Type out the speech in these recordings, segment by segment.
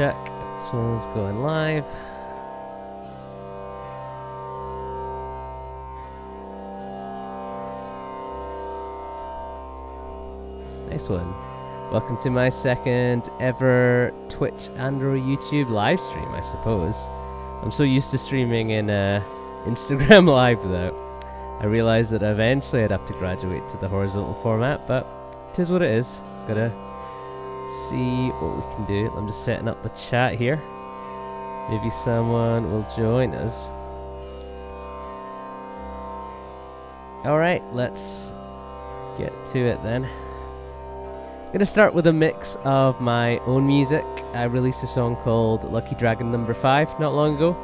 check. This one's going live. Nice one. Welcome to my second ever Twitch and or YouTube live stream, I suppose. I'm so used to streaming in Instagram Live though. I realised that eventually I'd have to graduate to the horizontal format, but it is what it is. Gotta see what we can do. I'm just setting up the chat here. Maybe someone will join us. Alright, let's get to it then. I'm gonna start with a mix of my own music. I released a song called Lucky Dragon Number 5 not long ago,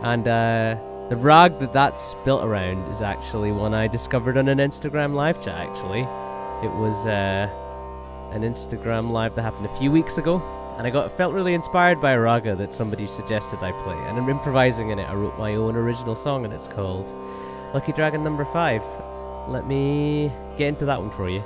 and the rag that's built around is actually one I discovered on an Instagram live chat. Actually, it was an Instagram live that happened a few weeks ago, and I felt really inspired by a raga that somebody suggested I play, and I'm improvising in it. I wrote my own original song, and it's called Lucky Dragon Number 5. Let me get into that one for you.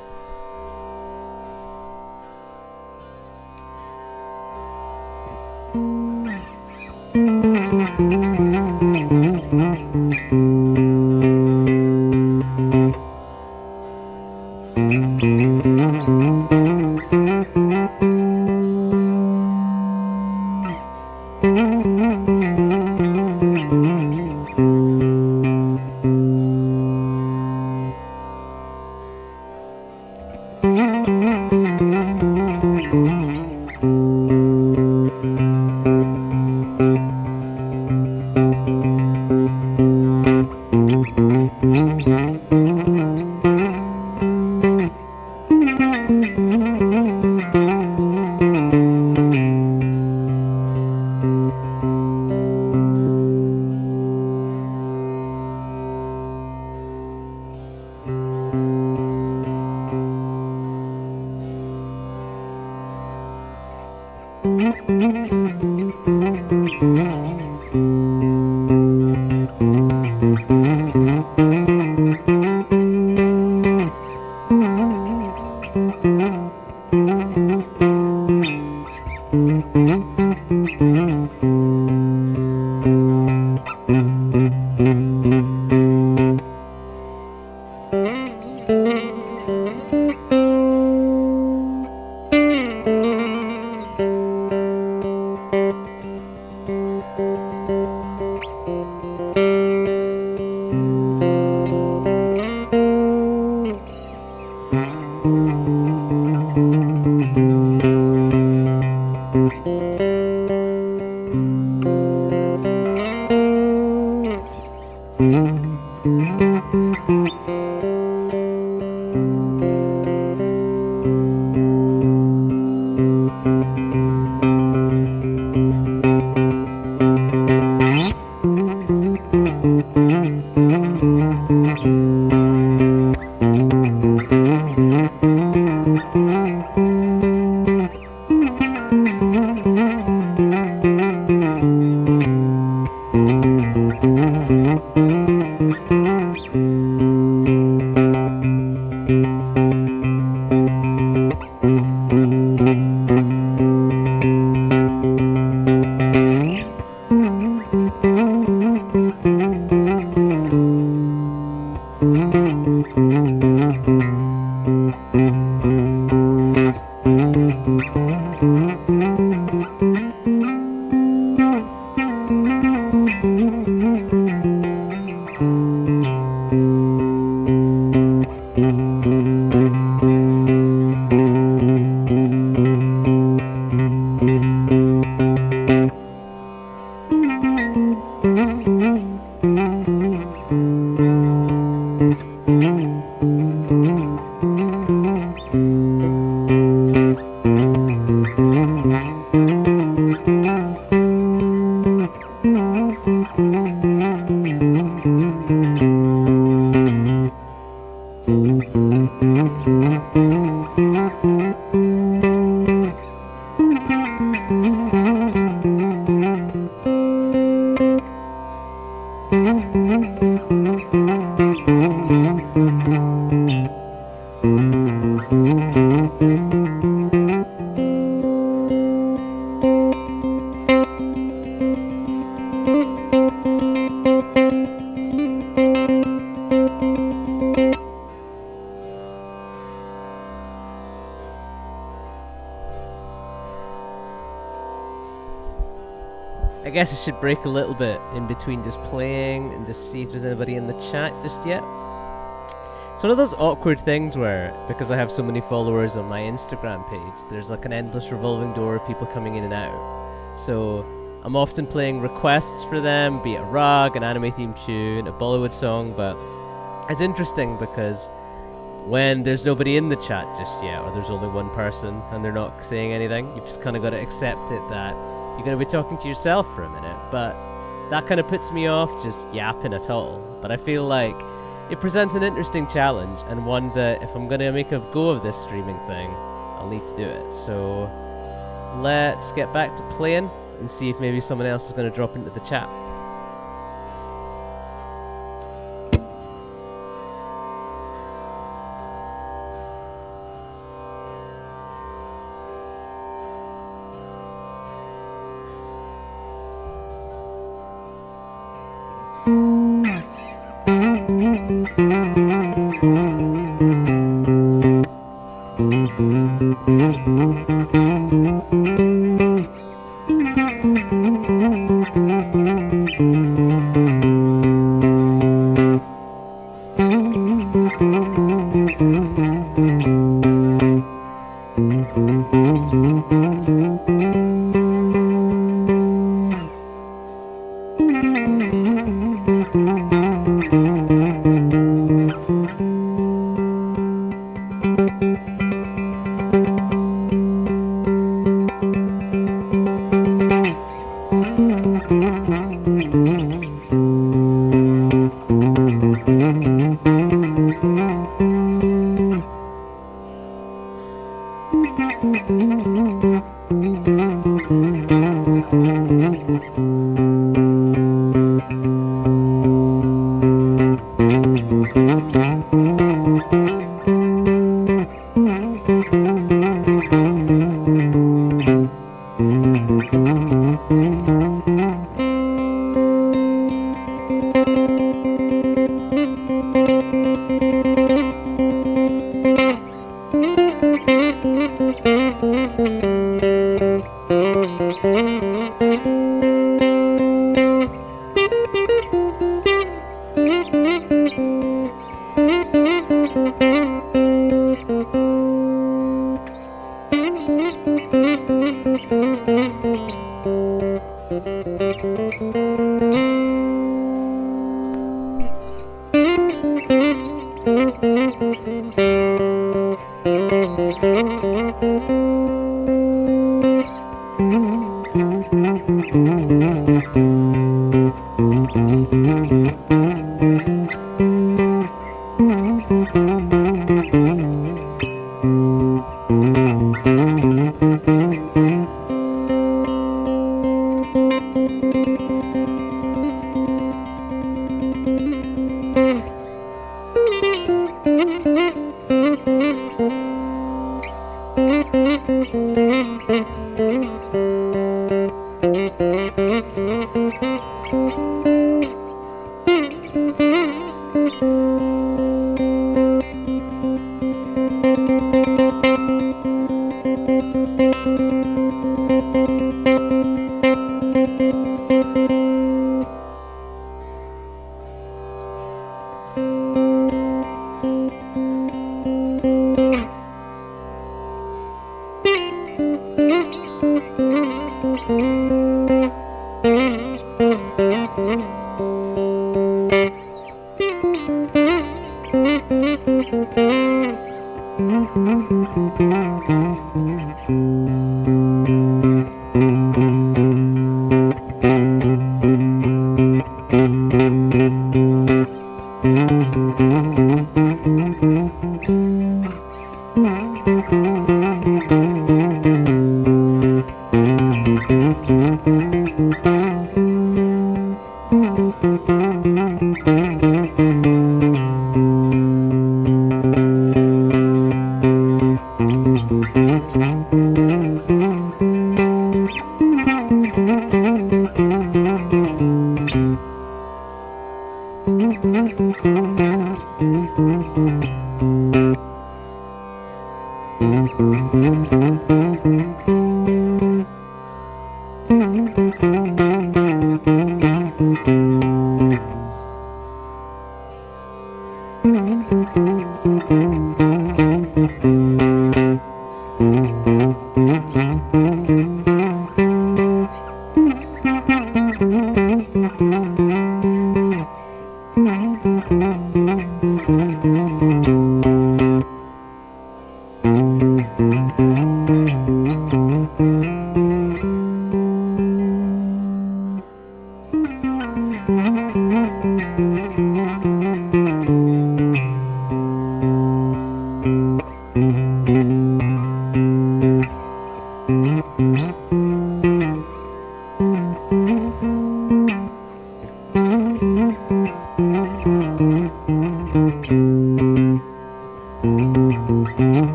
I guess I should break a little bit in between just playing and just see if there's anybody in the chat just yet. It's one of those awkward things where, because I have so many followers on my Instagram page, there's like an endless revolving door of people coming in and out. So I'm often playing requests for them, be it a rag, an anime theme tune, a Bollywood song, but it's interesting because when there's nobody in the chat just yet, or there's only one person and they're not saying anything, you've just kind of got to accept it that you're going to be talking to yourself for a minute. But that kind of puts me off just yapping at all. But I feel like it presents an interesting challenge, and one that if I'm going to make a go of this streaming thing, I'll need to do it. So let's get back to playing and see if maybe someone else is going to drop into the chat.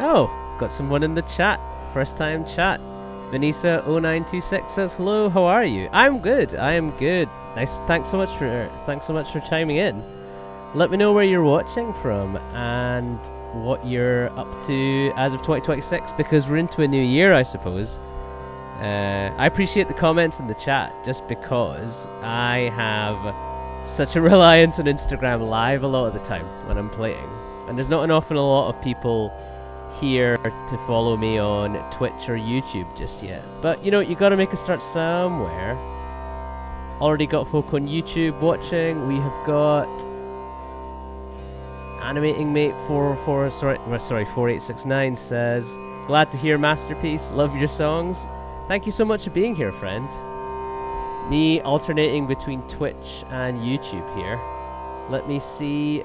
Oh, got someone in the chat. First time chat. Vanessa0926 says hello. How are you? I'm good. I am good. Nice. Thanks so much for chiming in. Let me know where you're watching from and what you're up to as of 2026, because we're into a new year, I suppose. I appreciate the comments in the chat just because I have such a reliance on Instagram Live a lot of the time when I'm playing, and there's not an awful lot of people here to follow me on Twitch or YouTube just yet. But you know, you gotta make a start somewhere. Already got folk on YouTube watching. We have got Animating Mate 4869 says, glad to hear Masterpiece, love your songs. Thank you so much for being here, friend. Me alternating between Twitch and YouTube here. Let me see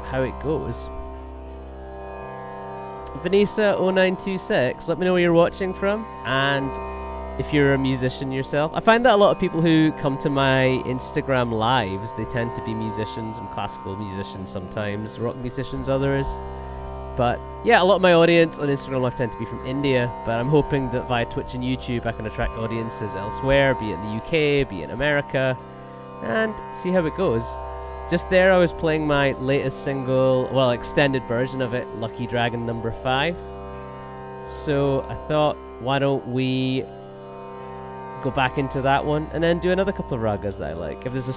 how it goes. Vanessa0926, let me know where you're watching from and if you're a musician yourself. I find that a lot of people who come to my Instagram lives, they tend to be musicians. I'm classical musicians sometimes, rock musicians others. But yeah, a lot of my audience on Instagram Live tend to be from India, but I'm hoping that via Twitch and YouTube I can attract audiences elsewhere, be it in the UK, be it in America, and see how it goes. Just there I was playing my latest single, well, extended version of it, Lucky Dragon number 5. So I thought, why don't we go back into that one and then do another couple of ragas that I like. If there's a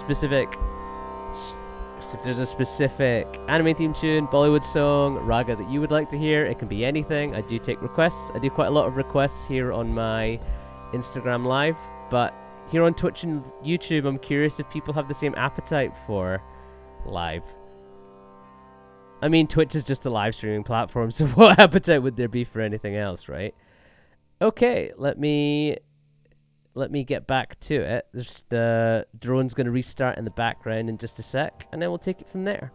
specific anime theme tune, Bollywood song, raga that you would like to hear, it can be anything. I do take requests. I do quite a lot of requests here on my Instagram Live, but here on Twitch and YouTube, I'm curious if people have the same appetite for live. I mean, Twitch is just a live streaming platform, so what appetite would there be for anything else, right? Okay, let me get back to it. The drone's going to restart in the background in just a sec, and then we'll take it from there.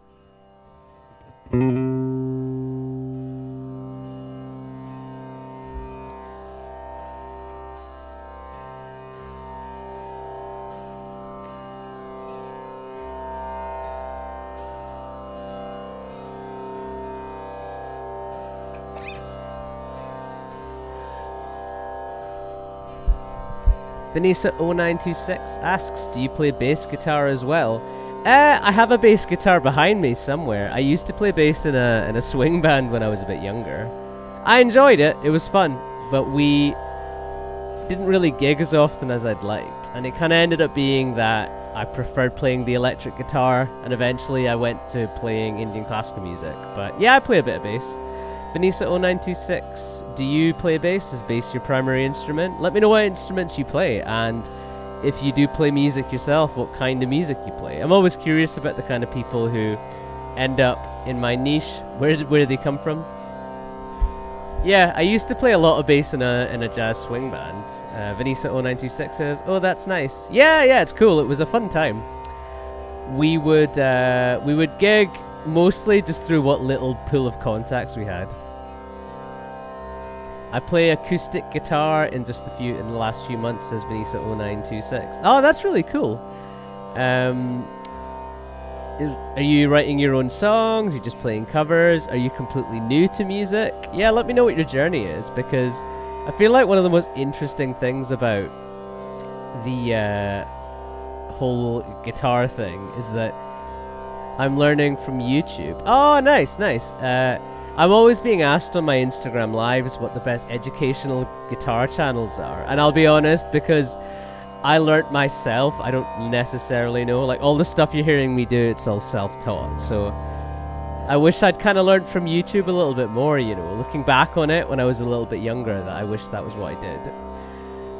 Vanessa0926 asks, do you play bass guitar as well? I have a bass guitar behind me somewhere. I used to play bass in a swing band when I was a bit younger. I enjoyed it. It was fun. But we didn't really gig as often as I'd liked, and it kind of ended up being that I preferred playing the electric guitar, and eventually I went to playing Indian classical music. But yeah, I play a bit of bass. Vanessa0926, do you play bass? Is bass your primary instrument? Let me know what instruments you play, and if you do play music yourself, what kind of music you play. I'm always curious about the kind of people who end up in my niche. Where do they come from? Yeah, I used to play a lot of bass in a jazz swing band. Vanessa0926 says, "Oh, that's nice." Yeah, it's cool. It was a fun time. We would gig mostly just through what little pool of contacts we had. I play acoustic guitar in the last few months, says Vanessa0926. Oh, that's really cool. Are you writing your own songs? Are you just playing covers? Are you completely new to music? Yeah, let me know what your journey is, because I feel like one of the most interesting things about the whole guitar thing is that I'm learning from YouTube. Oh, nice. I'm always being asked on my Instagram lives what the best educational guitar channels are, and I'll be honest, because I learnt myself, I don't necessarily know. Like, all the stuff you're hearing me do, it's all self-taught. So I wish I'd kind of learned from YouTube a little bit more, you know. Looking back on it when I was a little bit younger, that I wish that was what I did.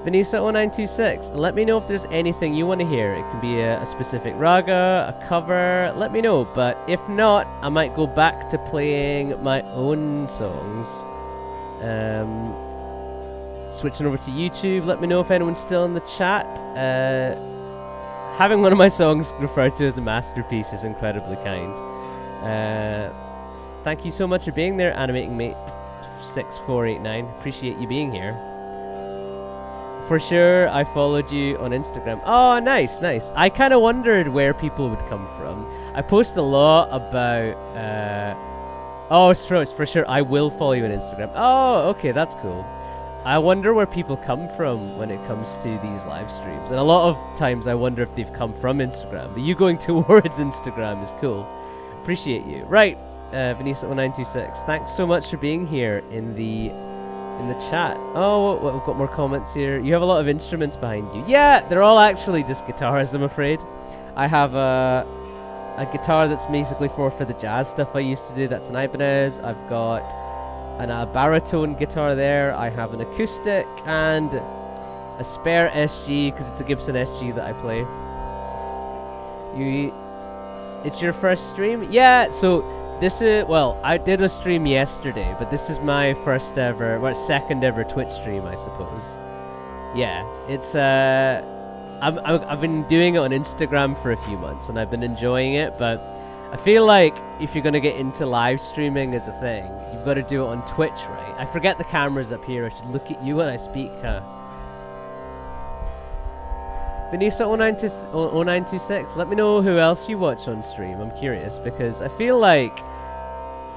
Vanessa0926, let me know if there's anything you want to hear. It can be a specific raga, a cover, let me know. But if not, I might go back to playing my own songs. Switching over to YouTube, let me know if anyone's still in the chat. Having one of my songs referred to as a masterpiece is incredibly kind. Thank you so much for being there, Animating Mate 6489. Appreciate you being here. For sure, I followed you on Instagram. Oh, nice. I kind of wondered where people would come from. I post a lot about... it's for sure, I will follow you on Instagram. Oh, okay, that's cool. I wonder where people come from when it comes to these live streams. And a lot of times I wonder if they've come from Instagram. But you going towards Instagram is cool. Appreciate you. Right, Vanessa0926, thanks so much for being here in the chat. Oh, we've got more comments here. You have a lot of instruments behind you. Yeah, they're all actually just guitars, I'm afraid. I have a guitar that's basically for the jazz stuff I used to do. That's an Ibanez. I've got a baritone guitar there. I have an acoustic and a spare SG, because it's a Gibson SG that I play. It's your first stream? Yeah, so this is, well, I did a stream yesterday, but this is my second ever Twitch stream, I suppose. Yeah, it's I've been doing it on Instagram for a few months and I've been enjoying it, but I feel like if you're gonna get into live streaming as a thing, you've got to do it on Twitch, right? I forget the camera's up here. I should look at you when I speak, huh? Vanessa0926, let me know who else you watch on stream. I'm curious, because I feel like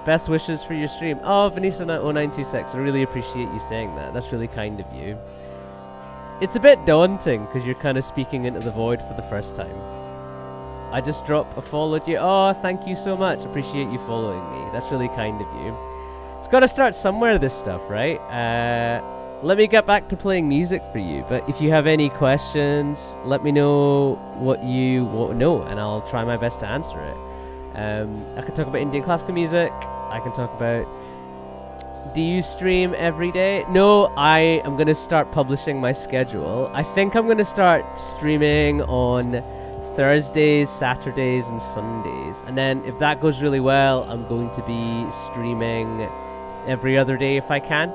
best wishes for your stream. Oh, Vanessa0926, I really appreciate you saying that. That's really kind of you. It's a bit daunting because you're kind of speaking into the void for the first time. I just followed you. Oh, thank you so much. Appreciate you following me. That's really kind of you. It's got to start somewhere, this stuff, right? Let me get back to playing music for you. But if you have any questions, let me know what you want to know, and I'll try my best to answer it. I can talk about Indian classical music. I can talk about... Do you stream every day? No, I am going to start publishing my schedule. I think I'm going to start streaming on Thursdays, Saturdays, and Sundays. And then if that goes really well, I'm going to be streaming every other day if I can.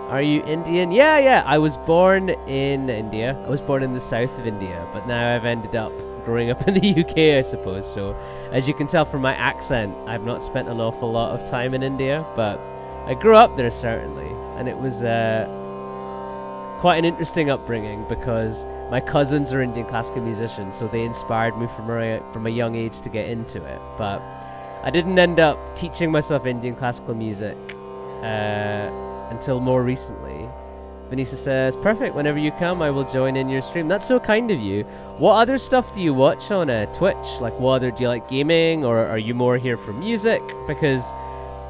Are you Indian? Yeah. I was born in India. I was born in the south of India, but now I've ended up growing up in the UK, I suppose. So as you can tell from my accent, I've not spent an awful lot of time in India, but I grew up there certainly. And it was quite an interesting upbringing because my cousins are Indian classical musicians, so they inspired me from a young age to get into it. But I didn't end up teaching myself Indian classical music until more recently. Vanessa says, perfect, whenever you come I will join in your stream. That's so kind of you. What other stuff do you watch on Twitch? Like, do you like gaming, or are you more here for music? Because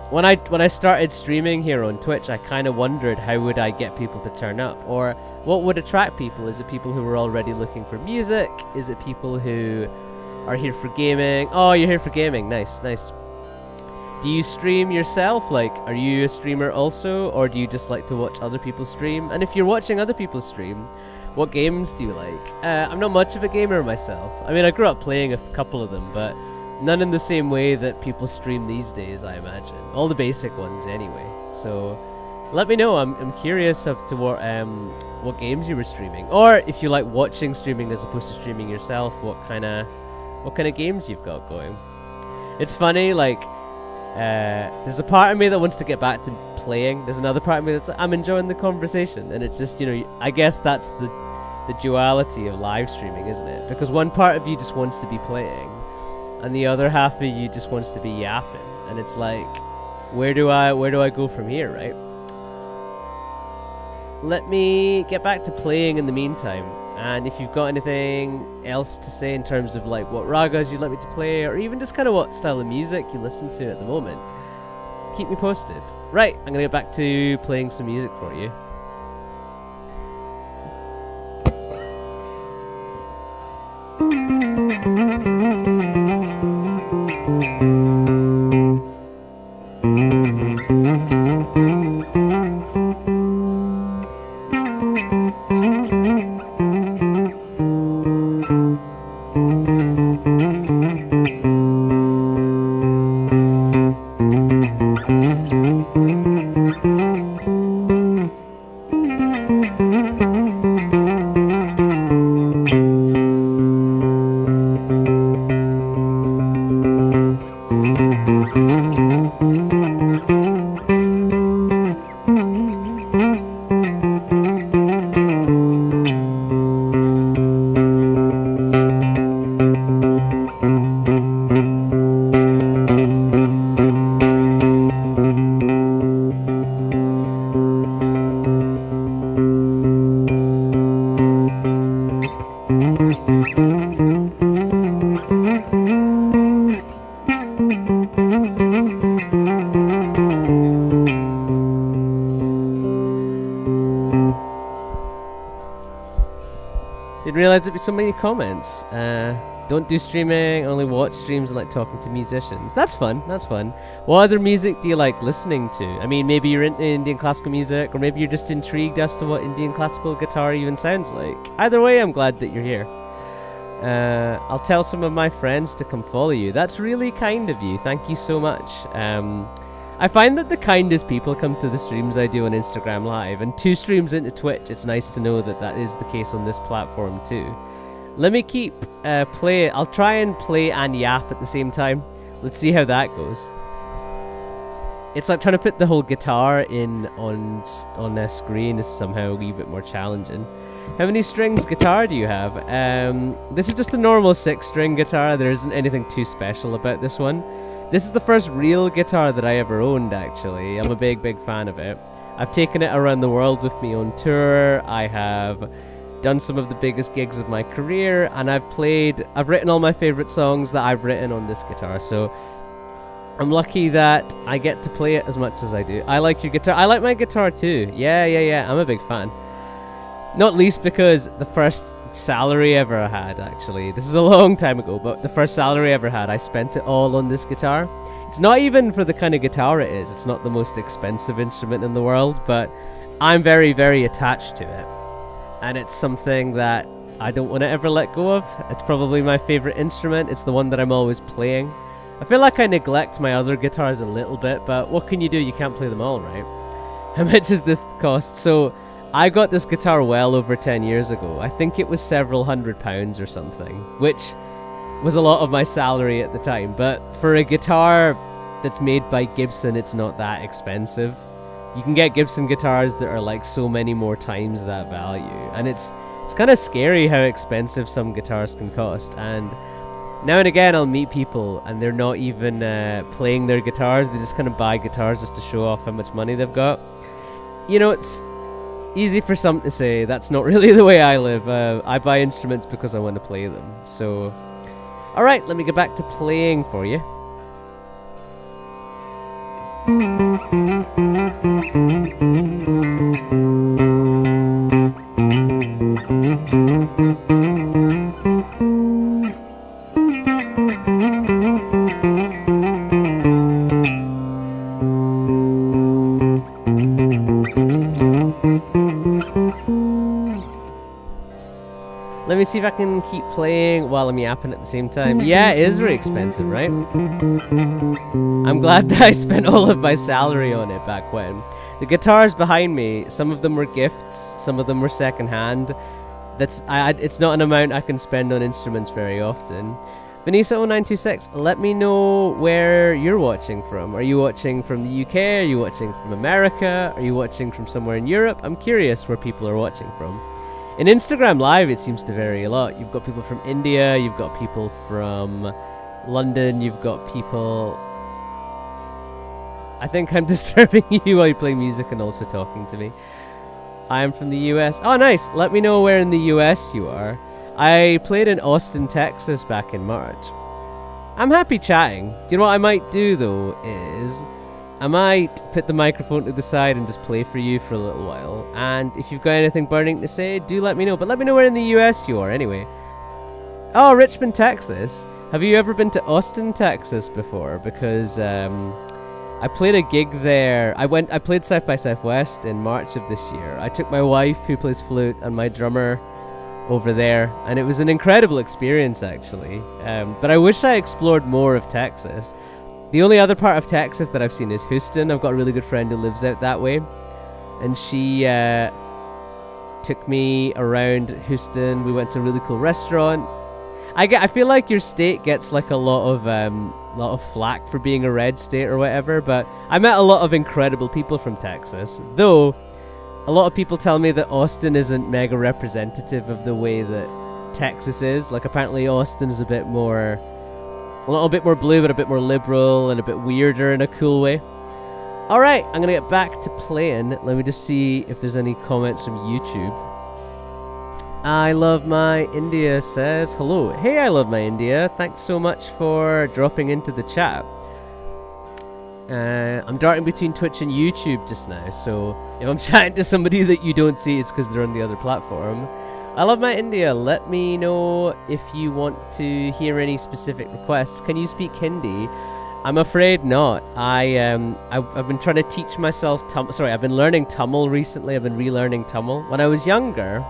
when I started streaming here on Twitch, I kind of wondered how would I get people to turn up, or what would attract people. Is it people who were already looking for music? Is it people who are here for gaming? Oh, you're here for gaming. Nice, nice. Do you stream yourself? Like, are you a streamer also, or do you just like to watch other people stream? And if you're watching other people stream, what games do you like? I'm not much of a gamer myself. I mean, I grew up playing a couple of them, but none in the same way that people stream these days, I imagine. All the basic ones anyway. So let me know. I'm curious as to what games you were streaming, or if you like watching streaming as opposed to streaming yourself, what kind of games you've got going. It's funny, like, there's a part of me that wants to get back to playing. There's another part of me that's like, I'm enjoying the conversation, and it's just, you know, I guess that's the duality of live streaming, isn't it? Because one part of you just wants to be playing, and the other half of you just wants to be yapping, and it's like, where do I go from here, right? Let me get back to playing in the meantime, and if you've got anything else to say in terms of like what ragas you'd like me to play, or even just kind of what style of music you listen to at the moment, keep me posted. Right, I'm gonna get back to playing some music for you. Didn't realize there'd be so many comments. Don't do streaming, only watch streams and like talking to musicians. That's fun, that's fun. What other music do you like listening to? I mean, maybe you're into Indian classical music, or maybe you're just intrigued as to what Indian classical guitar even sounds like. Either way, I'm glad that you're here. I'll tell some of my friends to come follow you. That's really kind of you. Thank you so much. I find that the kindest people come to the streams I do on Instagram Live, and 2 streams into Twitch, it's nice to know that that is the case on this platform too. Let me keep I'll try and play and yap at the same time. Let's see how that goes. It's like trying to put the whole guitar in on a screen is somehow a wee bit more challenging. How many strings guitar do you have? This is just a normal 6-string guitar. There isn't anything too special about this one. This is the first real guitar that I ever owned, actually. I'm a big fan of it. I've taken it around the world with me on tour. I have done some of the biggest gigs of my career, and I've written all my favorite songs that I've written on this guitar, so I'm lucky that I get to play it as much as I do. I like your guitar. I like my guitar too. Yeah. I'm a big fan. Not least because the first salary ever I had, actually, this is a long time ago, but the first salary I ever had, I spent it all on this guitar. It's not even for the kind of guitar it is. It's not the most expensive instrument in the world, but I'm very attached to it. And it's something that I don't want to ever let go of. It's probably my favorite instrument. It's the one that I'm always playing. I feel like I neglect my other guitars a little bit, but what can you do? You can't play them all, right? How much does this cost? So I got this guitar well over 10 years ago. I think it was several £100 or something, which was a lot of my salary at the time. But for a guitar that's made by Gibson, it's not that expensive. You can get Gibson guitars that are like so many more times that value, and it's kind of scary how expensive some guitars can cost. And now and again I'll meet people and they're not even playing their guitars. They just kind of buy guitars just to show off how much money they've got. You know, it's easy for some to say. That's not really the way I live. I buy instruments because I want to play them. So alright, let me get back to playing for you. Let me see if I can keep playing while I'm yapping at the same time. Yeah, it is very expensive, right? I'm glad that I spent all of my salary on it back when. The guitars behind me, some of them were gifts, some of them were secondhand. It's not an amount I can spend on instruments very often. Vanessa0926, let me know where you're watching from. Are you watching from the UK? Are you watching from America? Are you watching from somewhere in Europe? I'm curious where people are watching from. In Instagram Live, it seems to vary a lot. You've got people from India, you've got people from London, you've got people... I think I'm disturbing you while you play music and also talking to me. I am from the US. Oh, nice! Let me know where in the US you are. I played in Austin, Texas back in March. I'm happy chatting. Do you know what I might do, though, is... I might put the microphone to the side and just play for you for a little while. And if you've got anything burning to say, do let me know. But let me know where in the US you are, anyway. Oh, Richmond, Texas. Have you ever been to Austin, Texas before? Because I played a gig there. I played South by Southwest in March of this year. I took my wife, who plays flute, and my drummer over there. And it was an incredible experience, actually. But I wish I explored more of Texas. The only other part of Texas that I've seen is Houston. I've got a really good friend who lives out that way. And she took me around Houston. We went to a really cool restaurant. I feel like your state gets like a lot of flack for being a red state or whatever, but I met a lot of incredible people from Texas. Though, a lot of people tell me that Austin isn't mega representative of the way that Texas is. Like, apparently Austin is a little bit more blue, but a bit more liberal and a bit weirder in a cool way. Alright, I'm gonna get back to playing. Let me just see if there's any comments from YouTube. I love my India says hello. Hey, I love my India. Thanks so much for dropping into the chat. I'm darting between Twitch and YouTube just now, so if I'm chatting to somebody that you don't see, it's because they're on the other platform. I love my India. Let me know if you want to hear any specific requests. Can you speak Hindi? I'm afraid not. I've been trying to teach myself I've been learning Tamil recently. I've been relearning Tamil. When I was younger,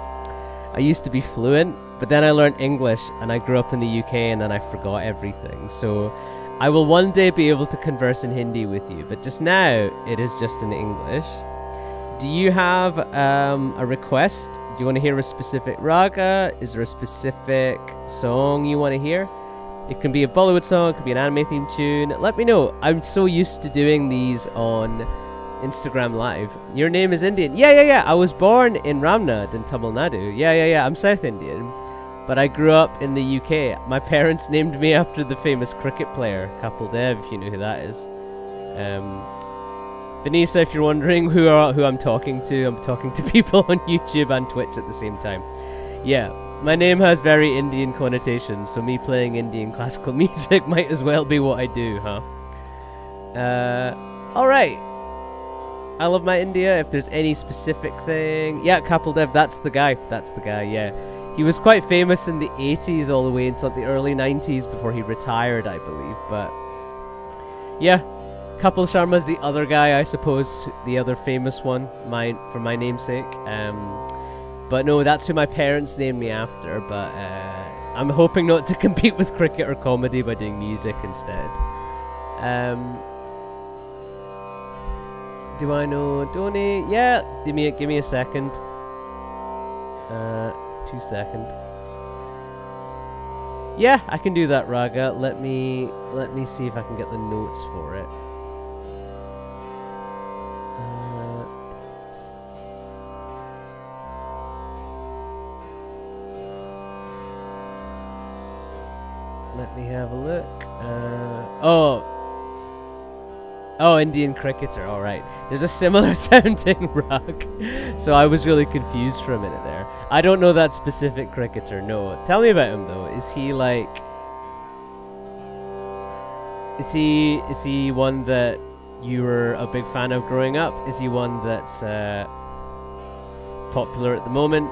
I used to be fluent, but then I learned English and I grew up in the UK and then I forgot everything. So I will one day be able to converse in Hindi with you, but just now it is just in English. Do you have a request? Do you want to hear a specific raga? Is there a specific song you want to hear? It can be a Bollywood song, it could be an anime theme tune. Let me know. I'm so used to doing these on Instagram Live. Your name is Indian. Yeah. I was born in Ramnad in Tamil Nadu. Yeah. I'm South Indian. But I grew up in the UK. My parents named me after the famous cricket player, Kapil Dev, if you know who that is. Vanessa, if you're wondering who I'm talking to people on YouTube and Twitch at the same time. Yeah, my name has very Indian connotations, so me playing Indian classical music might as well be what I do, huh? Alright. I love my India. If there's any specific thing... Yeah, Kapil Dev, that's the guy, yeah. He was quite famous in the 80s all the way until the early 90s before he retired, I believe, but... Yeah. Kapil Sharma's the other guy, I suppose, the other famous one, for my namesake. But no, that's who my parents named me after, but I'm hoping not to compete with cricket or comedy by doing music instead. Do I know donate? Yeah, give me a second. 2 seconds. Yeah, I can do that, Raga. Let me see if I can get the notes for it. Let me have a look. Oh, Indian cricketer. All right. There's a similar sounding rag, so I was really confused for a minute there. I don't know that specific cricketer. No. Tell me about him though. Is he like? Is he one that you were a big fan of growing up? Is he one that's popular at the moment?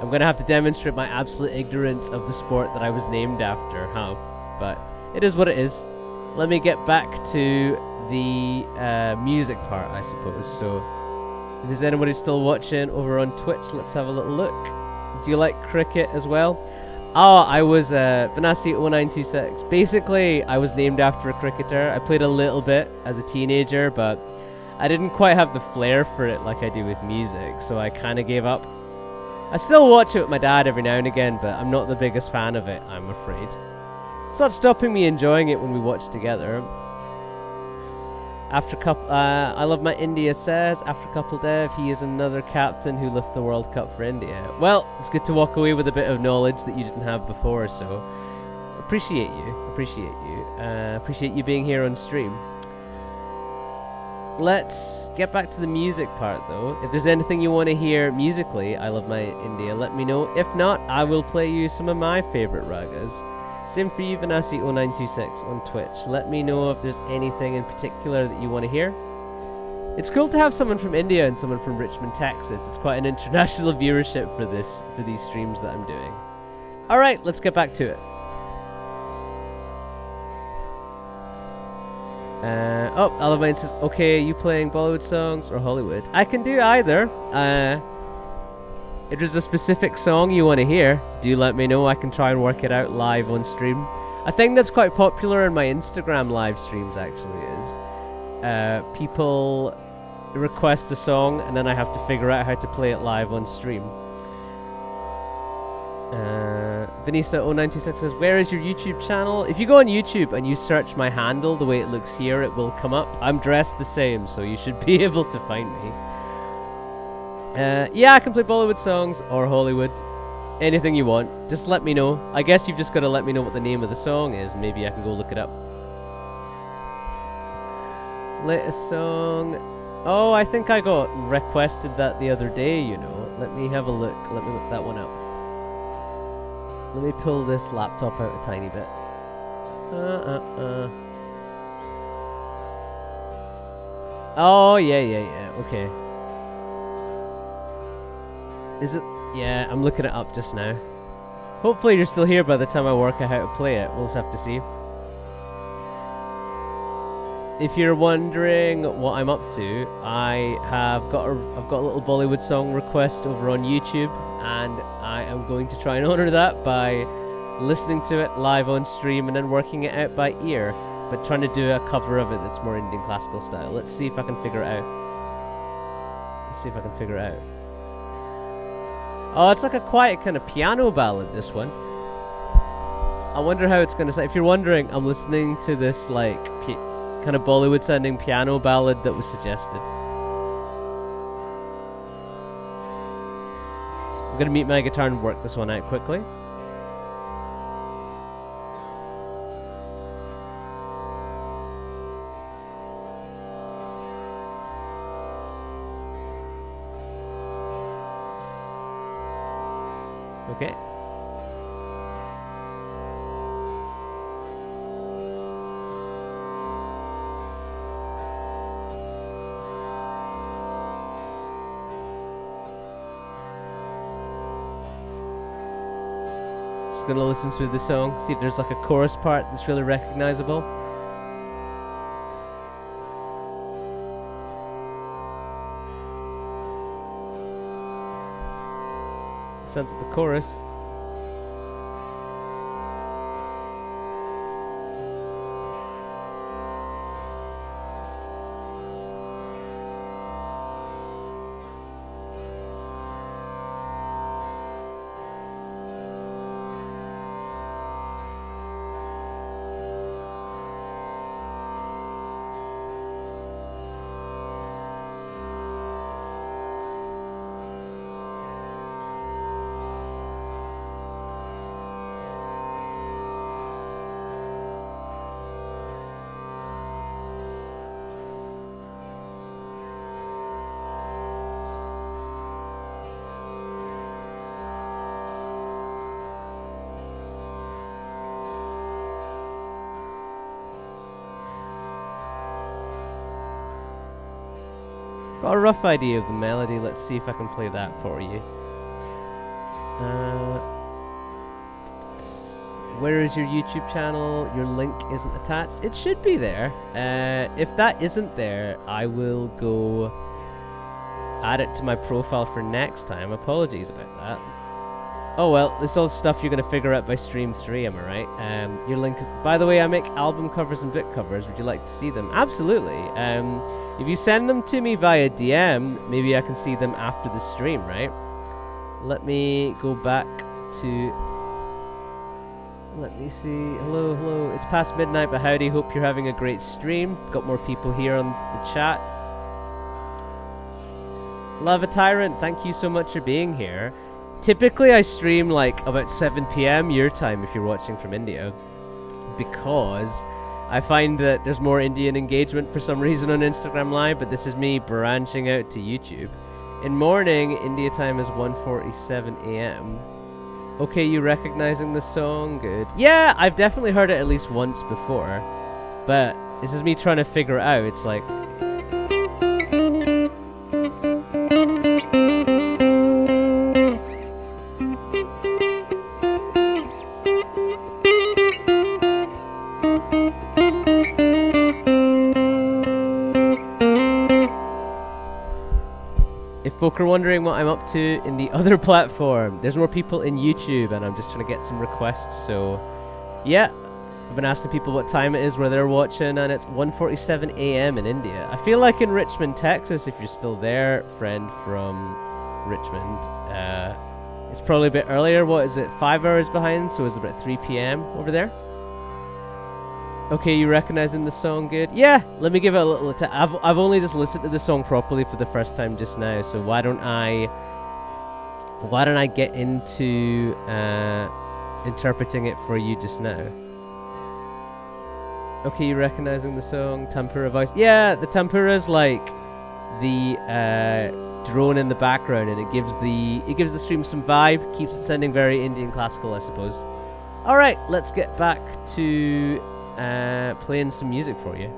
I'm gonna have to demonstrate my absolute ignorance of the sport that I was named after, huh? But it is what it is. Let me get back to the music part, I suppose. So, if there's anybody still watching over on Twitch, let's have a little look. Do you like cricket as well? Oh, I was Vanassi0926. Basically, I was named after a cricketer. I played a little bit as a teenager, but I didn't quite have the flair for it like I do with music, so I kind of gave up. I still watch it with my dad every now and again, but I'm not the biggest fan of it, I'm afraid. It's not stopping me enjoying it when we watch together. After I love my India says, after couple dev, he is another captain who lifted the World Cup for India. Well, it's good to walk away with a bit of knowledge that you didn't have before, so appreciate you, appreciate you being here on stream. Let's get back to the music part though. If there's anything you want to hear musically, I love my India, let me know. If not, I will play you some of my favorite ragas. Same for you, Vanassi0926 on Twitch. Let me know if there's anything in particular that you want to hear. It's cool to have someone from India and someone from Richmond, Texas. It's quite an international viewership for these streams that I'm doing. All right, let's get back to it. Oh, Alamine says, okay, you playing Bollywood songs or Hollywood? I can do either. If there's a specific song you want to hear, do let me know. I can try and work it out live on stream. A thing that's quite popular in my Instagram live streams actually is people request a song and then I have to figure out how to play it live on stream. Vanessa0926 says, where is your YouTube channel? If you go on YouTube and you search my handle the way it looks here, it will come up. I'm dressed the same, so you should be able to find me. Yeah, I can play Bollywood songs or Hollywood. Anything you want. Just let me know. I guess you've just got to let me know what the name of the song is. Maybe I can go look it up. Latest song. Oh, I think I got requested that the other day, you know. Let me have a look. Let me look that one up. Let me pull this laptop out a tiny bit. Oh, yeah. Okay. Is it? Yeah, I'm looking it up just now. Hopefully you're still here by the time I work out how to play it. We'll just have to see. If you're wondering what I'm up to, I've got a little Bollywood song request over on YouTube, and I am going to try and honor that by listening to it live on stream and then working it out by ear, but trying to do a cover of it that's more Indian classical style. Let's see if I can figure it out. Oh, it's like a quiet kind of piano ballad, this one. I wonder how it's going to sound. If you're wondering, I'm listening to this like kind of Bollywood sounding piano ballad that was suggested. I'm going to mute my guitar and work this one out quickly. Okay. Just gonna listen through the song, see if there's like a chorus part that's really recognizable. Sounds like the chorus. Got a rough idea of the melody. Let's see if I can play that for you. Where is your YouTube channel? Your link isn't attached. It should be there. If that isn't there, I will go add it to my profile for next time. Apologies about that. Oh well, this is all stuff you're going to figure out by stream 3, am I right? Your link is... By the way, I make album covers and book covers. Would you like to see them? Absolutely. If you send them to me via DM, maybe I can see them after the stream, right? Let me go back to... Let me see. Hello, hello. It's past midnight, but howdy. Hope you're having a great stream. Got more people here on the chat. Lava Tyrant, thank you so much for being here. Typically, I stream like about 7 p.m. your time if you're watching from India, because I find that there's more Indian engagement for some reason on Instagram Live, but this is me branching out to YouTube. In morning, India time is 1:47 a.m. Okay, you recognizing the song? Good. Yeah, I've definitely heard it at least once before, but this is me trying to figure it out. It's like... If folk are wondering what I'm up to in the other platform, there's more people in YouTube and I'm just trying to get some requests, so yeah, I've been asking people what time it is where they're watching, and it's 1:47 a.m. in India. I feel like in Richmond, Texas, if you're still there, friend from Richmond, it's probably a bit earlier. What is it, 5 hours behind, so it's about 3 p.m. over there? Okay, you recognizing the song? Good. Yeah, let me give it a little... I've only just listened to the song properly for the first time just now, so why don't I get into interpreting it for you just now? Okay, you recognizing the song? Tampura voice. Yeah, the Tampura's like the drone in the background, and it gives the stream some vibe, keeps it sounding very Indian classical, I suppose. All right, let's get back to playing some music for you.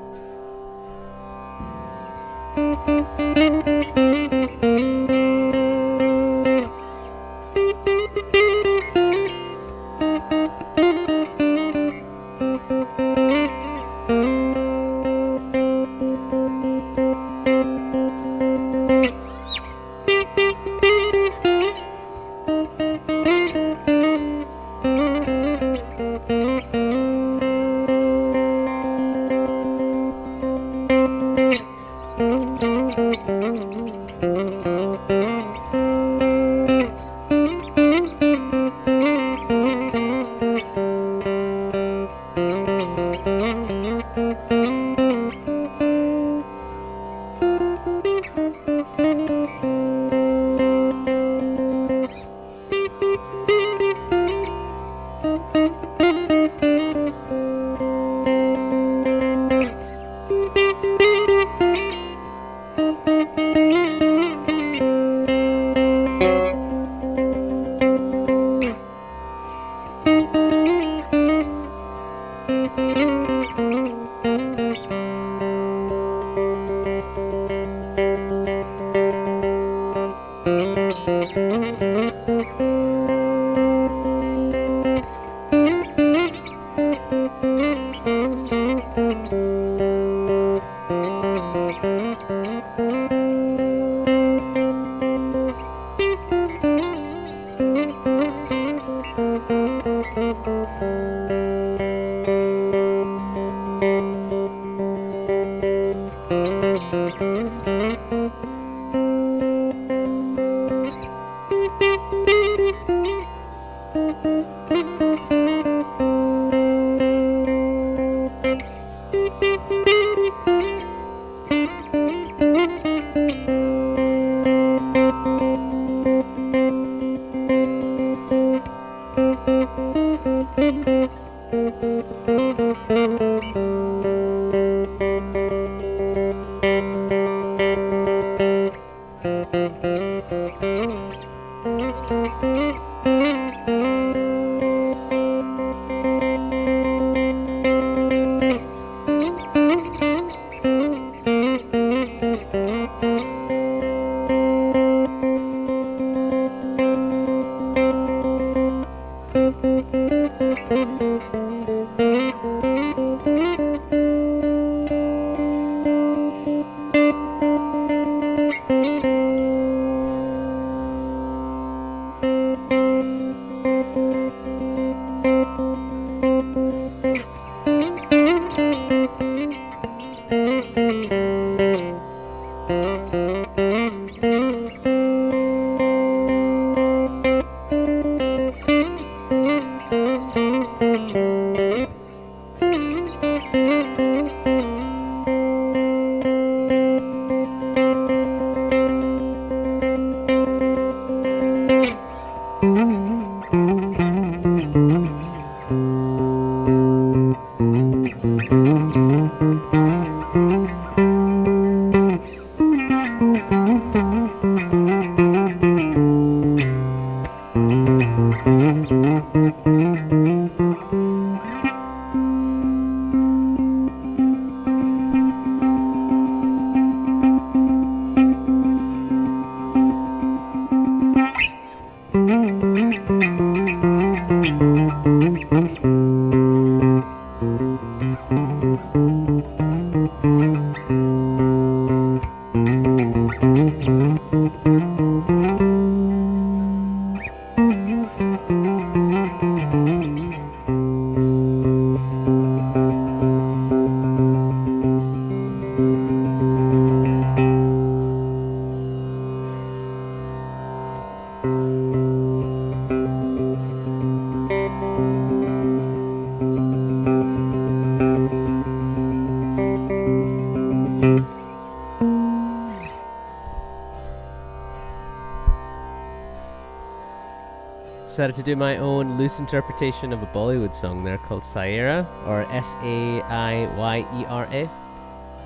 Decided to do my own loose interpretation of a Bollywood song there called Saiyera, or Saiyera.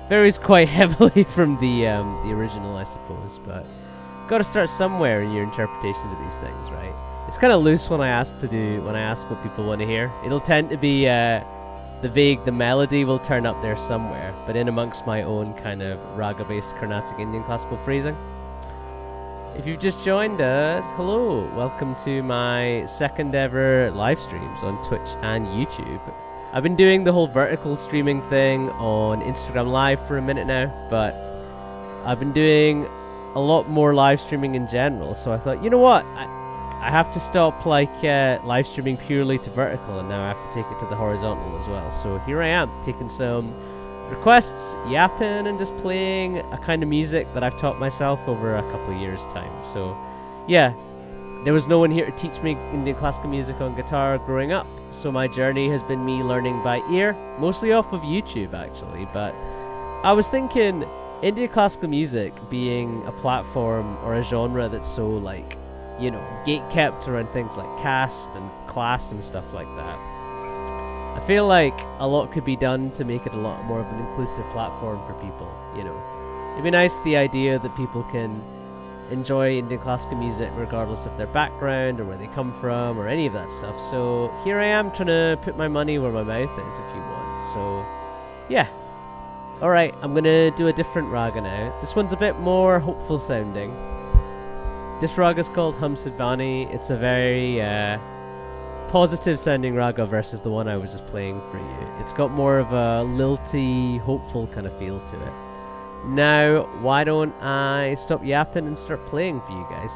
Varies quite heavily from the original, I suppose, but got to start somewhere in your interpretations of these things, right? It's kind of loose when I ask what people want to hear. It'll tend to be the melody will turn up there somewhere, but in amongst my own kind of raga-based Carnatic Indian classical phrasing. If you've just joined us, hello, welcome to my second ever live streams on Twitch and YouTube. I've been doing the whole vertical streaming thing on Instagram Live for a minute now, but I've been doing a lot more live streaming in general, so I thought, you know what, I have to stop live streaming purely to vertical, and now I have to take it to the horizontal as well. So here I am, taking some requests, yapping, and just playing a kind of music that I've taught myself over a couple of years' time. So yeah, there was no one here to teach me Indian classical music on guitar growing up, so my journey has been me learning by ear, mostly off of YouTube actually. But I was thinking, Indian classical music being a platform or a genre that's so, like, you know, gate-kept around things like caste and class and stuff like that, I feel like a lot could be done to make it a lot more of an inclusive platform for people, you know. It'd be nice, the idea that people can enjoy Indian classical music regardless of their background or where they come from or any of that stuff. So here I am trying to put my money where my mouth is, if you want. So yeah. Alright, I'm gonna do a different raga now. This one's a bit more hopeful sounding. This raga is called Hamsadvani. It's a very positive sounding raga versus the one I was just playing for you. It's got more of a lilty, hopeful kind of feel to it. Now, why don't I stop yapping and start playing for you guys?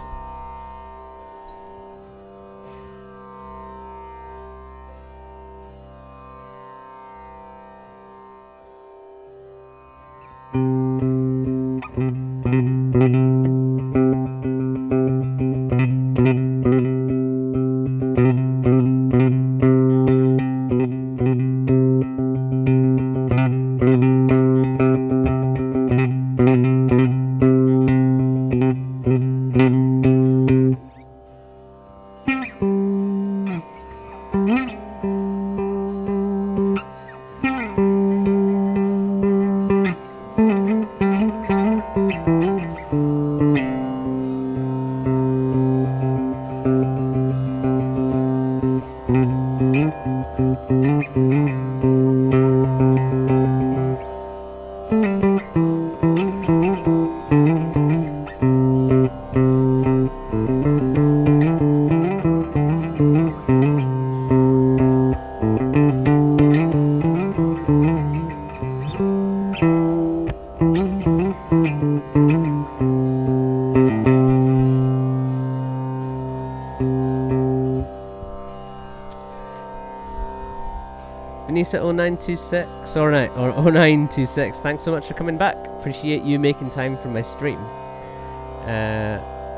Vanessa0926 or 0926, thanks so much for coming back. Appreciate you making time for my stream.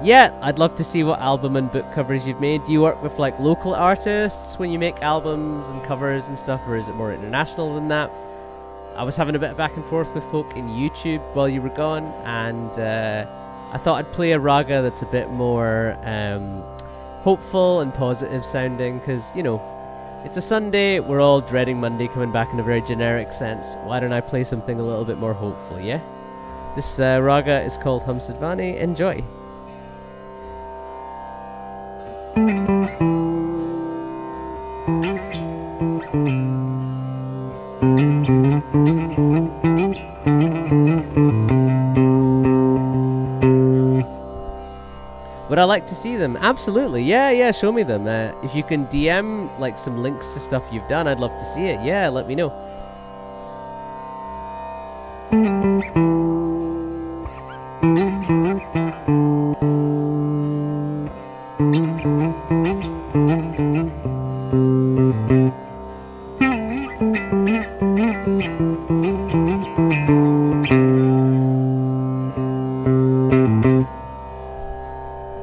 Yeah, I'd love to see what album and book covers you've made. Do you work with like local artists when you make albums and covers and stuff, or is it more international than that? I was having a bit of back and forth with folk in YouTube while you were gone, and I thought I'd play a raga that's a bit more hopeful and positive sounding, because, you know, it's a Sunday, we're all dreading Monday coming back in a very generic sense. Why don't I play something a little bit more hopeful, yeah? This raga is called Hamsadvani. Enjoy. I like to see them. Absolutely. Yeah, show me them. If you can DM like some links to stuff you've done, I'd love to see it. Yeah, let me know.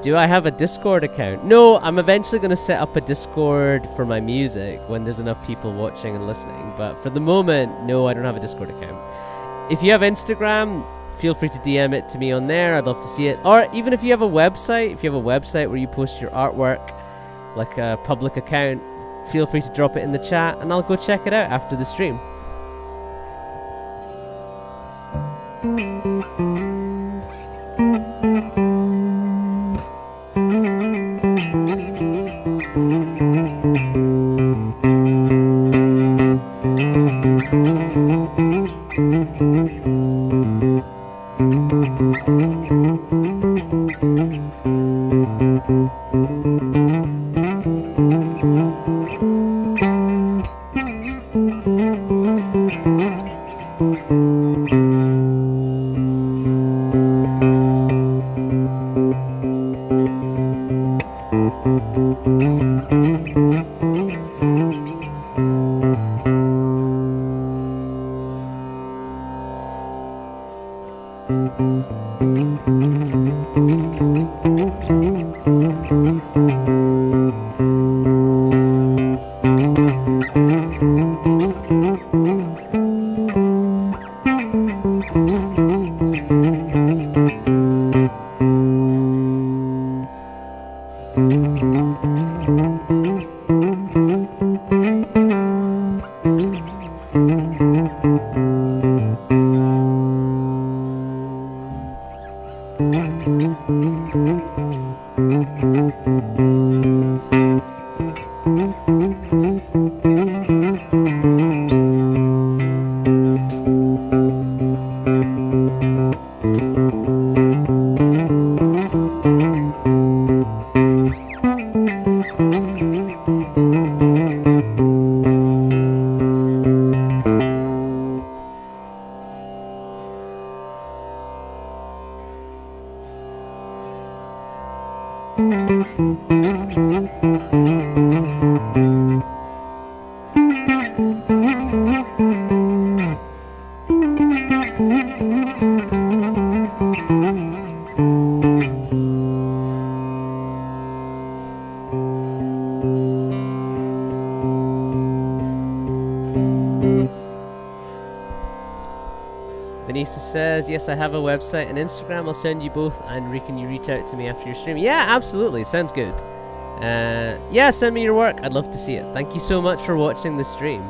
Do I have a Discord account? No, I'm eventually going to set up a Discord for my music when there's enough people watching and listening. But for the moment, no, I don't have a Discord account. If you have Instagram, feel free to DM it to me on there. I'd love to see it. Or even if you have a website, where you post your artwork, like a public account, feel free to drop it in the chat and I'll go check it out after the stream. Vanessa says, yes, I have a website and Instagram. I'll send you both, and can you reach out to me after your stream? Yeah, absolutely. Sounds good. Yeah, send me your work. I'd love to see it. Thank you so much for watching the stream.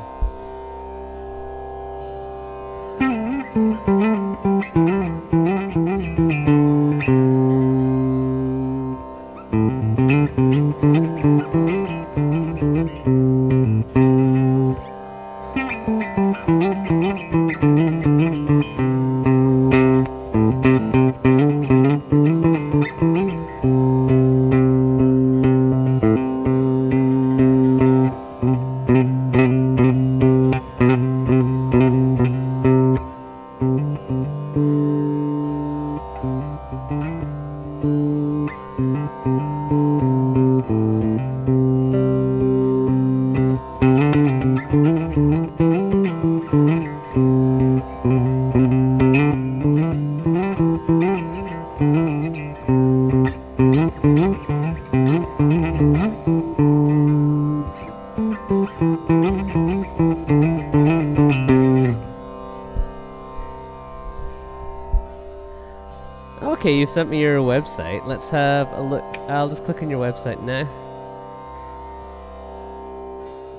Okay, you've sent me your website. Let's have a look. I'll just click on your website now.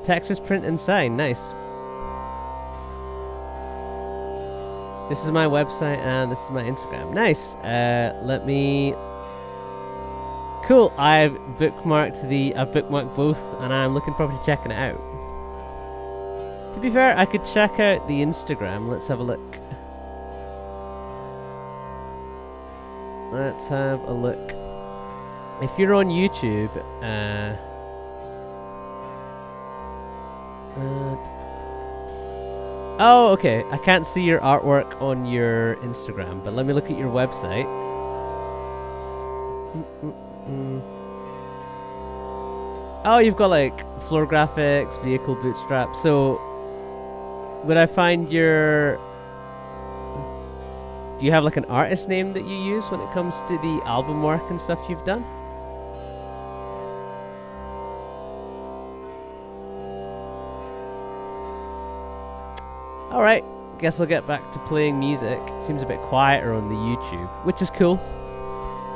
Texas Print and Sign, nice. This is my website and this is my Instagram. Nice. Let me... Cool, I've bookmarked both and I'm looking forward to checking it out. To be fair, I could check out the Instagram. Let's have a look. Let's have a look. if you're on YouTube, oh, okay. I can't see your artwork on your Instagram, but let me look at your website. Oh, you've got like floor graphics, vehicle bootstrap. So, would I find your... Do you have like an artist name that you use when it comes to the album work and stuff you've done? Alright, guess I'll get back to playing music. It seems a bit quieter on the YouTube, which is cool.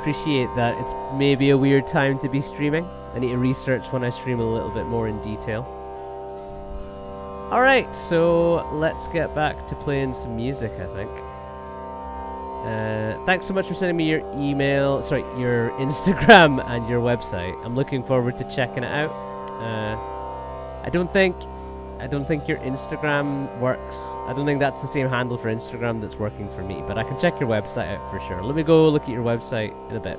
Appreciate that. It's maybe a weird time to be streaming. I need to research when I stream a little bit more in detail. Alright, so let's get back to playing some music, I think. Thanks so much for sending me your email, sorry, your Instagram and your website. I'm looking forward to checking it out. I don't think your Instagram works. I don't think that's the same handle for Instagram that's working for me, but I can check your website out for sure. Let me go look at your website in a bit.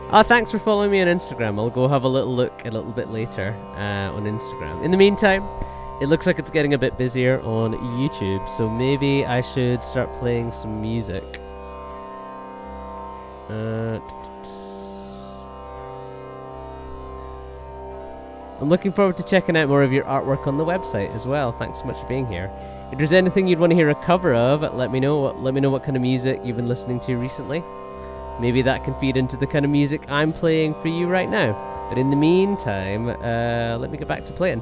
Oh, thanks for following me on Instagram. I'll go have a little look a little bit later on Instagram. In the meantime, it looks like it's getting a bit busier on YouTube, so maybe I should start playing some music. I'm looking forward to checking out more of your artwork on the website as well. Thanks so much for being here. If there's anything you'd want to hear a cover of, let me know. Let me know what kind of music you've been listening to recently. Maybe that can feed into the kind of music I'm playing for you right now. But in the meantime, let me get back to playing.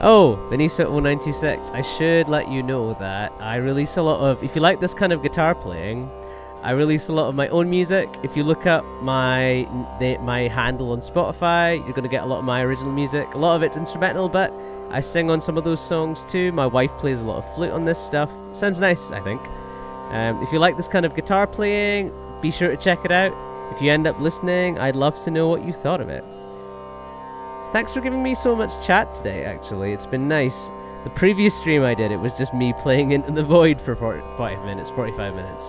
Oh, Vanessa0926. I should let you know that I release a lot of, if you like this kind of guitar playing, I release a lot of my own music. If you look up my handle on Spotify, you're going to get a lot of my original music. A lot of it's instrumental, but I sing on some of those songs too. My wife plays a lot of flute on this stuff. Sounds nice, I think. If you like this kind of guitar playing, be sure to check it out. If you end up listening, I'd love to know what you thought of it. Thanks for giving me so much chat today, actually. It's been nice. The previous stream I did, it was just me playing into the void for 45 minutes.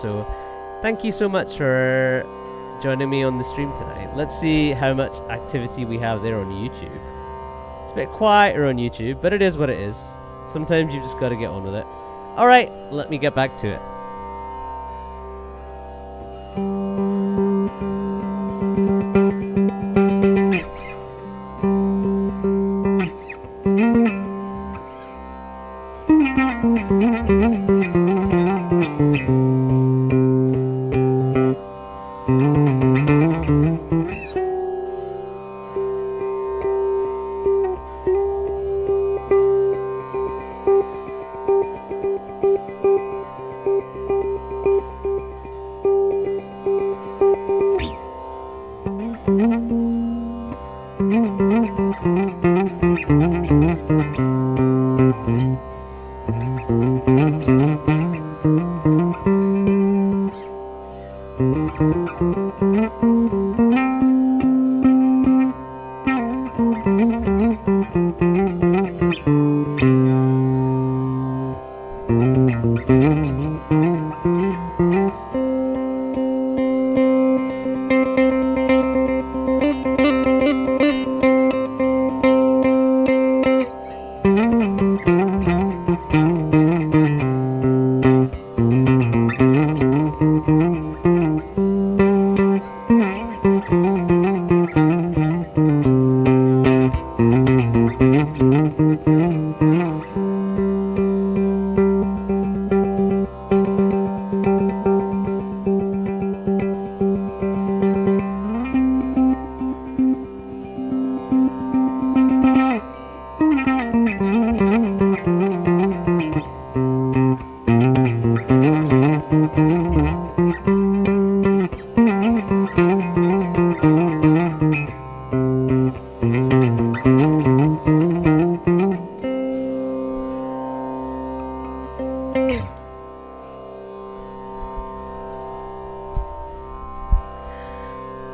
So thank you so much for joining me on the stream tonight. Let's see how much activity we have there on YouTube. It's a bit quieter on YouTube, but it is what it is. Sometimes you've just got to get on with it. Alright, let me get back to it.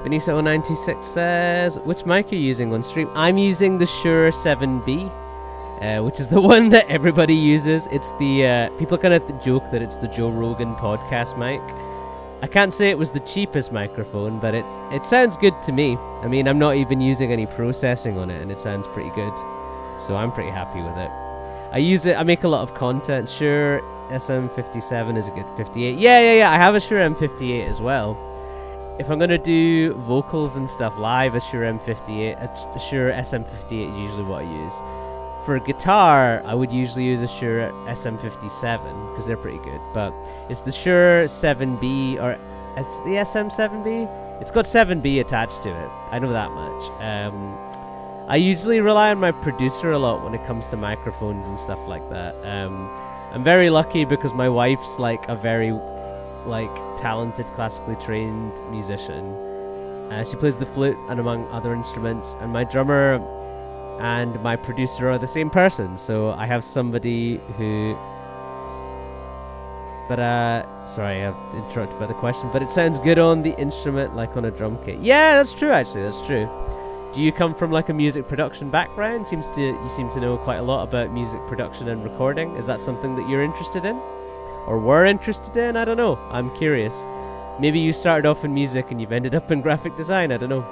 Vanessa0926 says, which mic are you using on stream? I'm using the Shure 7B, which is the one that everybody uses. It's the, people kind of joke that it's the Joe Rogan podcast mic. I can't say it was the cheapest microphone, but it sounds good to me. I mean, I'm not even using any processing on it, and it sounds pretty good. So I'm pretty happy with it. I use it, I make a lot of content. Shure SM57 is a good 58. Yeah, I have a Shure M58 as well. If I'm gonna do vocals and stuff live, a Shure M58, a Shure SM58 is usually what I use. For guitar, I would usually use a Shure SM57 because they're pretty good. But it's the Shure 7B, or it's the SM7B. It's got 7B attached to it. I know that much. I usually rely on my producer a lot when it comes to microphones and stuff like that. I'm very lucky because my wife's like a very talented, classically trained musician. She plays the flute and among other instruments, and my drummer and my producer are the same person, so I have somebody who... But, sorry, I'm interrupted by the question, but it sounds good on the instrument, like on a drum kit. Yeah, that's true, actually, that's true. Do you come from like a music production background? You seem to know quite a lot about music production and recording. Is that something that you're interested in? Or were interested in? I don't know. I'm curious. Maybe you started off in music and you've ended up in graphic design. I don't know.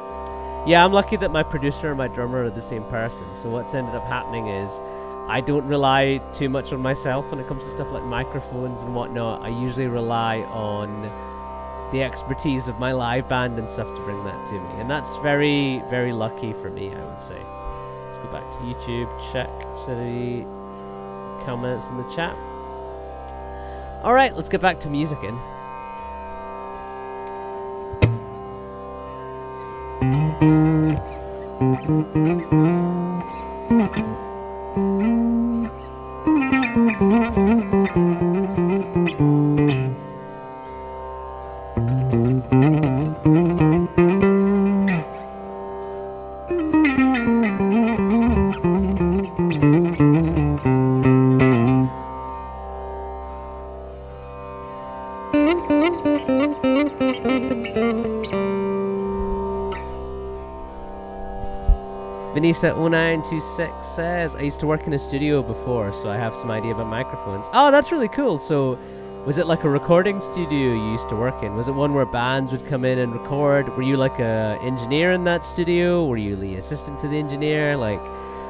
Yeah, I'm lucky that my producer and my drummer are the same person. So what's ended up happening is I don't rely too much on myself when it comes to stuff like microphones and whatnot. I usually rely on the expertise of my live band and stuff to bring that to me. And that's very, very lucky for me, I would say. Let's go back to YouTube, check if there's any comments in the chat. Alright, let's get back to music in. Vanessa0926 says, I used to work in a studio before, so I have some idea about microphones. Oh, that's really cool. So, was it like a recording studio you used to work in? Was it one where bands would come in and record? Were you like a engineer in that studio? Were you the assistant to the engineer? Like,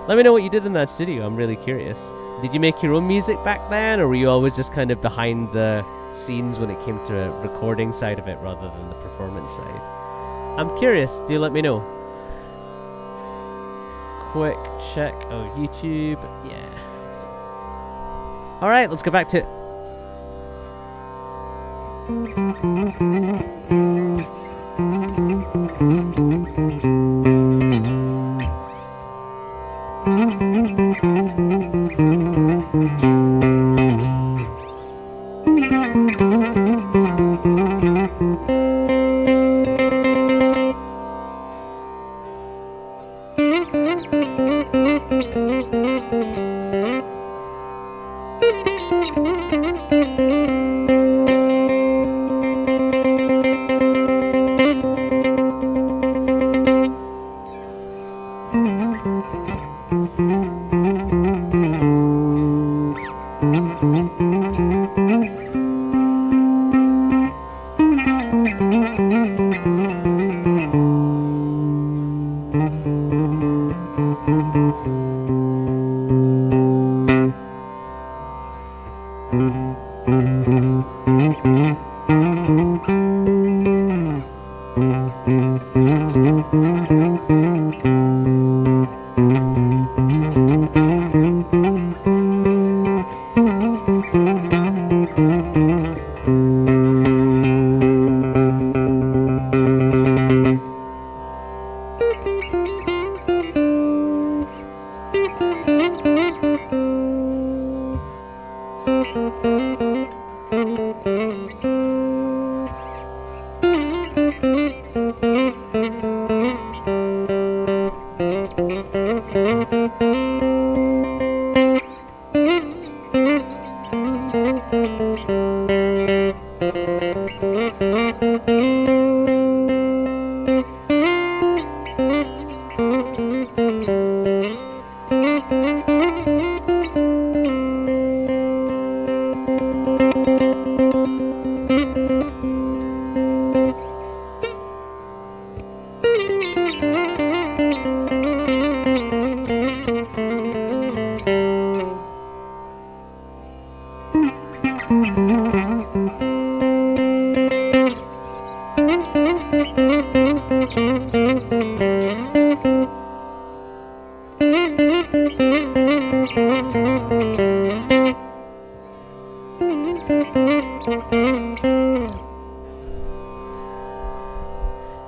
let me know what you did in that studio. I'm really curious. Did you make your own music back then, or were you always just kind of behind the scenes when it came to the recording side of it rather than the performance side? I'm curious. Do let me know. Quick check of YouTube. Yeah. All right, let's go back to it.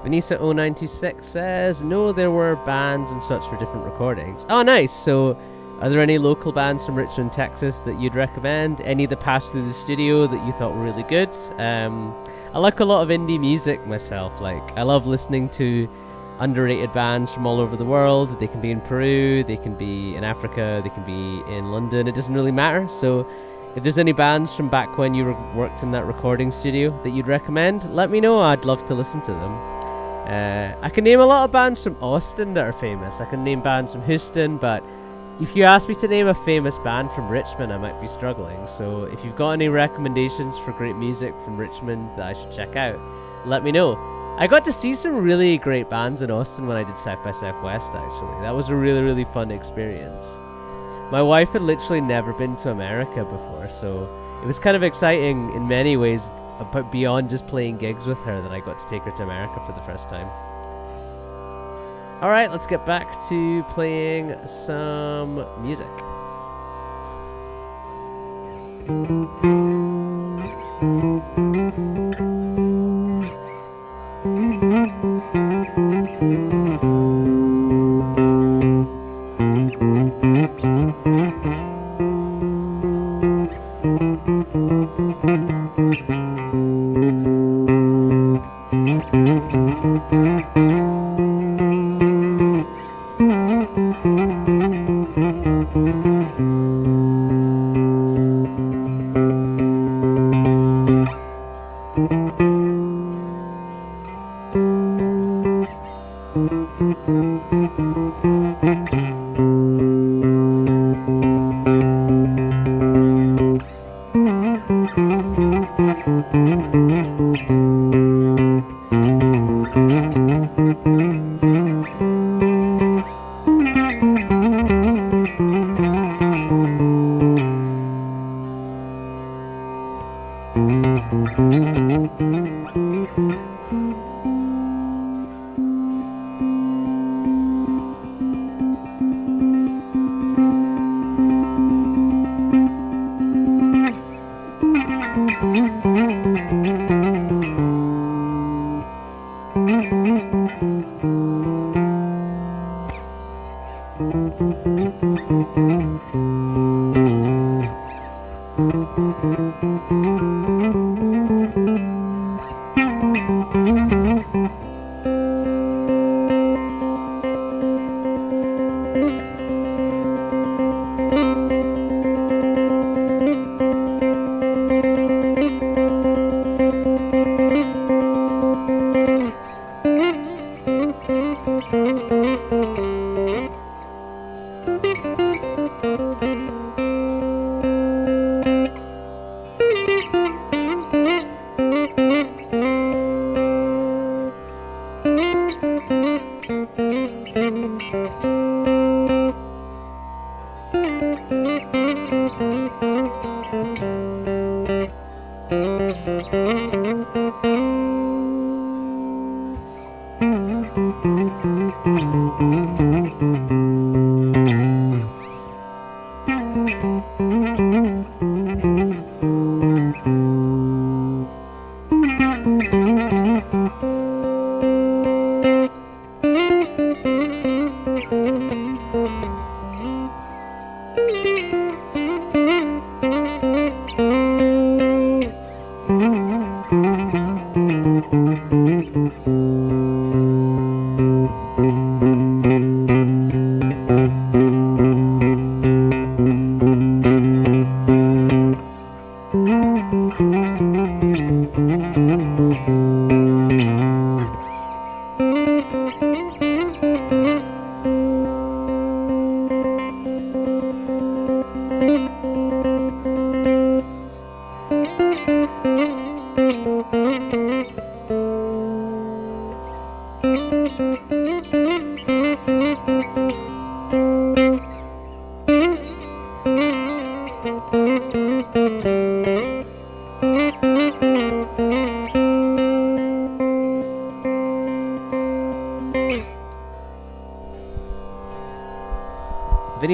Vanessa0926 says, no, there were bands and such for different recordings. Oh, nice. So, are there any local bands from Richmond, Texas that you'd recommend? Any that passed through the studio that you thought were really good? I like a lot of indie music myself. Like, I love listening to underrated bands from all over the world. They can be in Peru, they can be in Africa, they can be in London. It doesn't really matter. So, if there's any bands from back when you worked in that recording studio that you'd recommend, let me know. I'd love to listen to them. I can name a lot of bands from Austin that are famous. I can name bands from Houston, but if you ask me to name a famous band from Richmond, I might be struggling. So if you've got any recommendations for great music from Richmond that I should check out, let me know. I got to see some really great bands in Austin when I did South by Southwest, actually. That was a really, really fun experience. My wife had literally never been to America before, so it was kind of exciting in many ways, but beyond just playing gigs with her, that I got to take her to America for the first time. Alright, let's get back to playing some music.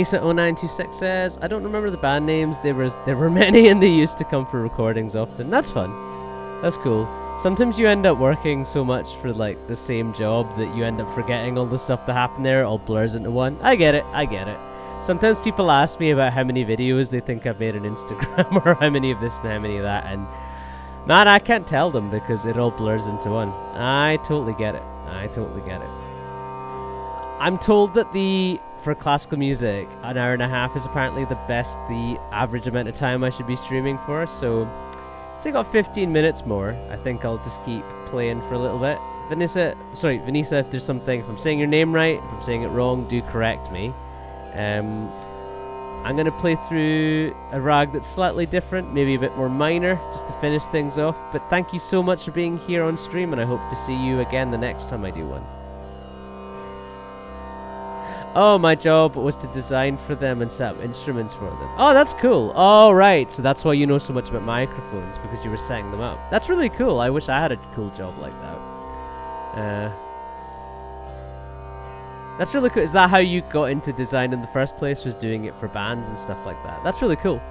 Vanessa0926 says, I don't remember the band names. There were many and they used to come for recordings often. That's fun. That's cool. Sometimes you end up working so much for like the same job that you end up forgetting all the stuff that happened there. It all blurs into one. I get it. Sometimes people ask me about how many videos they think I've made on Instagram or how many of this and how many of that, and man, I can't tell them because it all blurs into one. I totally get it. I'm told that for classical music, an hour and a half is apparently the average amount of time I should be streaming for, so I got 15 minutes more. I think I'll just keep playing for a little bit. Vanessa, if there's something, if I'm saying your name right, if I'm saying it wrong, do correct me. I'm going to play through a rag that's slightly different, maybe a bit more minor, just to finish things off, but thank you so much for being here on stream, and I hope to see you again the next time I do one. Oh, my job was to design for them and set up instruments for them. Oh, that's cool. Oh, right. So that's why you know so much about microphones, because you were setting them up. That's really cool. I wish I had a cool job like that. That's really cool. Is that how you got into design in the first place, was doing it for bands and stuff like that? That's really cool.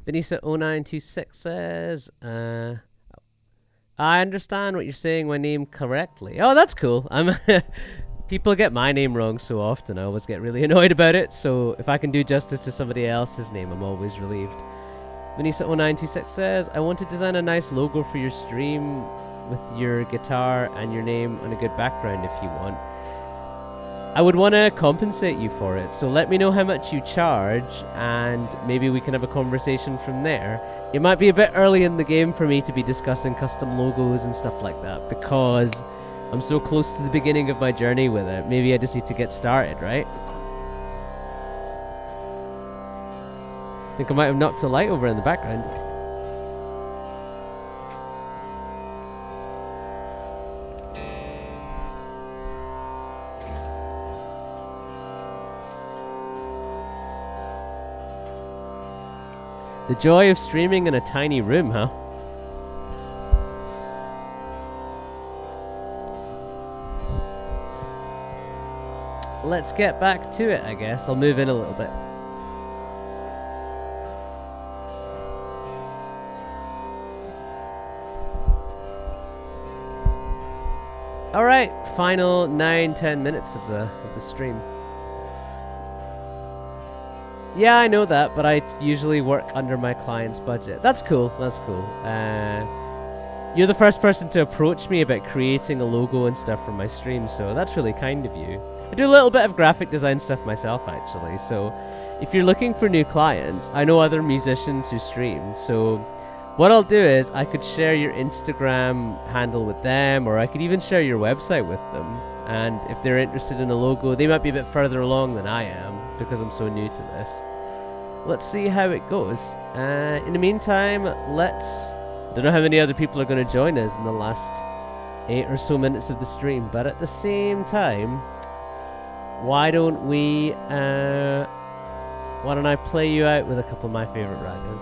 Vanessa0926 says, I understand what you're saying my name correctly. Oh, that's cool. People get my name wrong so often. I always get really annoyed about it. So if I can do justice to somebody else's name, I'm always relieved. Vanessa0926 says, I want to design a nice logo for your stream with your guitar and your name on a good background if you want. I would want to compensate you for it, so let me know how much you charge and maybe we can have a conversation from there. It might be a bit early in the game for me to be discussing custom logos and stuff like that because I'm so close to the beginning of my journey with it. Maybe I just need to get started, right? I think I might have knocked a light over in the background. The joy of streaming in a tiny room, huh? Let's get back to it, I guess. I'll move in a little bit. Alright, final 9-10 minutes of the stream. Yeah, I know that, but I usually work under my client's budget. That's cool, that's cool. You're the first person to approach me about creating a logo and stuff for my stream, so that's really kind of you. I do a little bit of graphic design stuff myself, actually, so if you're looking for new clients, I know other musicians who stream, so what I'll do is I could share your Instagram handle with them, or I could even share your website with them, and if they're interested in a logo, they might be a bit further along than I am, because I'm so new to this. Let's see how it goes. In the meantime, I don't know how many other people are going to join us in the last 8 or so minutes of the stream, but at the same time, why don't I play you out with a couple of my favorite ragas?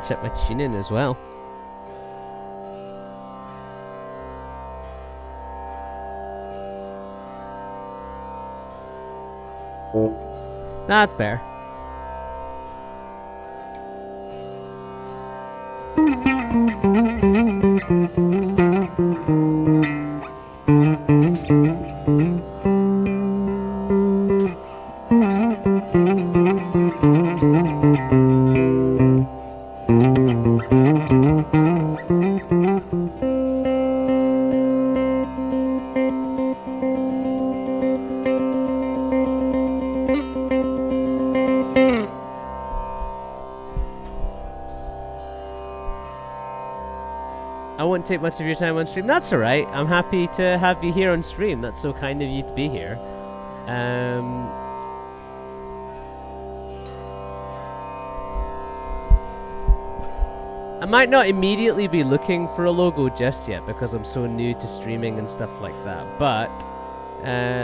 switch up my tuning as well. That's fair. I won't take much of your time on stream. That's alright. I'm happy to have you here on stream. That's so kind of you to be here. I might not immediately be looking for a logo just yet because I'm so new to streaming and stuff like that. But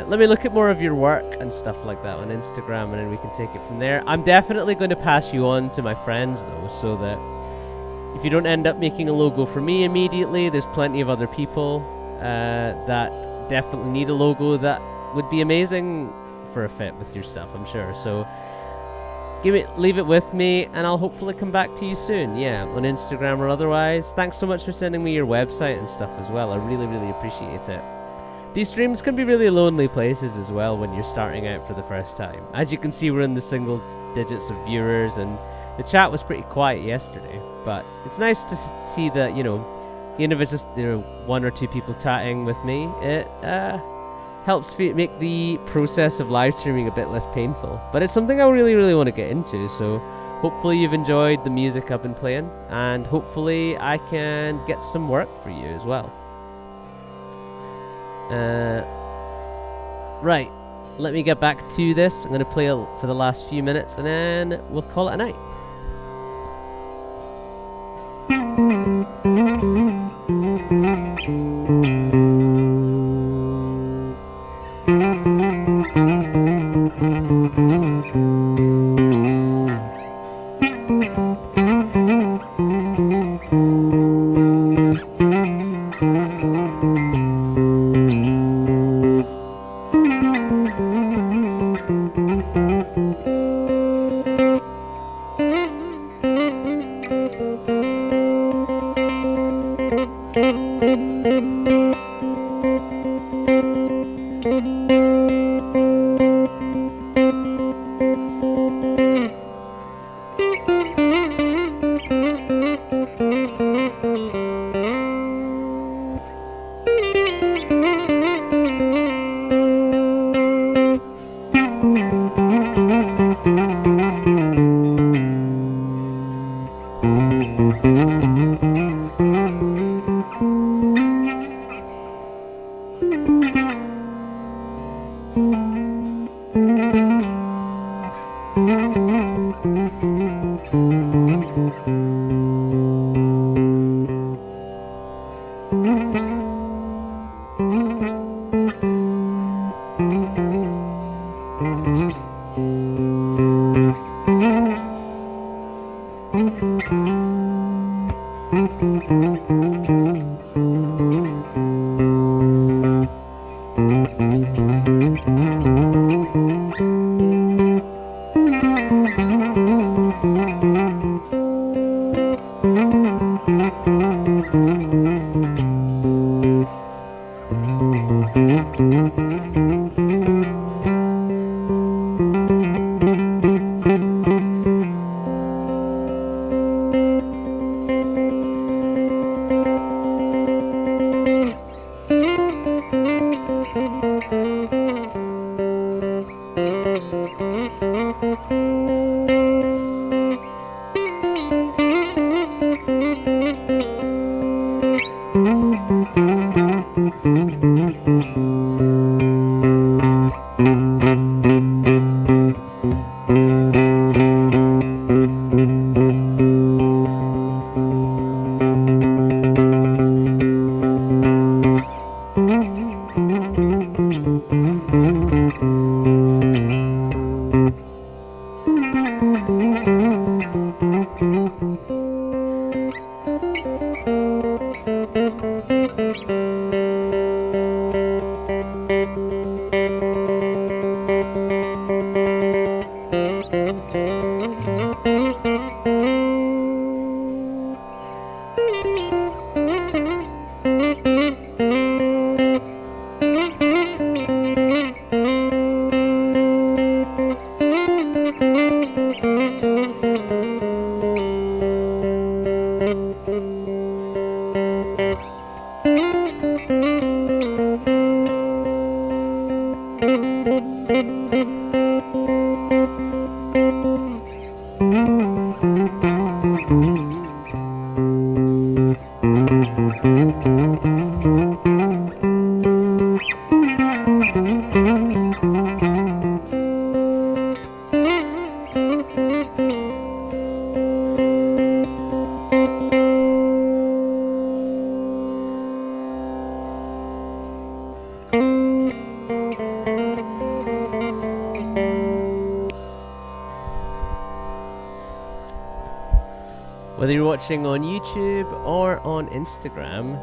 let me look at more of your work and stuff like that on Instagram, and then we can take it from there. I'm definitely going to pass you on to my friends though, so that if you don't end up making a logo for me immediately, there's plenty of other people that definitely need a logo that would be amazing for a fit with your stuff, I'm sure. So leave it with me, and I'll hopefully come back to you soon. Yeah, on Instagram or otherwise. Thanks so much for sending me your website and stuff as well. I really, really appreciate it. These streams can be really lonely places as well when you're starting out for the first time. As you can see, we're in the single digits of viewers, and the chat was pretty quiet yesterday, but it's nice to see that, you know, even if it's just one or two people chatting with me, it helps make the process of live streaming a bit less painful. But it's something I really, really want to get into, so hopefully you've enjoyed the music I've been playing, and hopefully I can get some work for you as well. Right, let me get back to this. I'm going to play for the last few minutes, and then we'll call it a night. Whether you're watching on YouTube or on Instagram,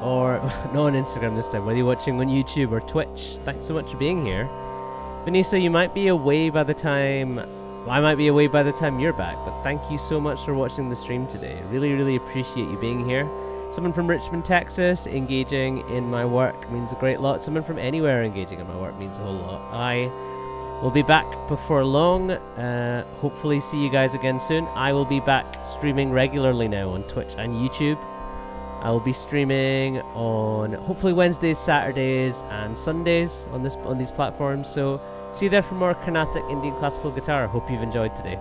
or not on Instagram this time, whether you're watching on YouTube or Twitch, thanks so much for being here. Vanessa, you might be away by the time, well, I might be away by the time you're back, but thank you so much for watching the stream today. Really, really appreciate you being here. Someone from Richmond, Texas, engaging in my work means a great lot. Someone from anywhere engaging in my work means a whole lot. I will be back before long. Hopefully see you guys again soon. I will be back streaming regularly now on Twitch and YouTube. I will be streaming on hopefully Wednesdays, Saturdays, and Sundays on these platforms. So see you there for more Carnatic Indian classical guitar. Hope you've enjoyed today.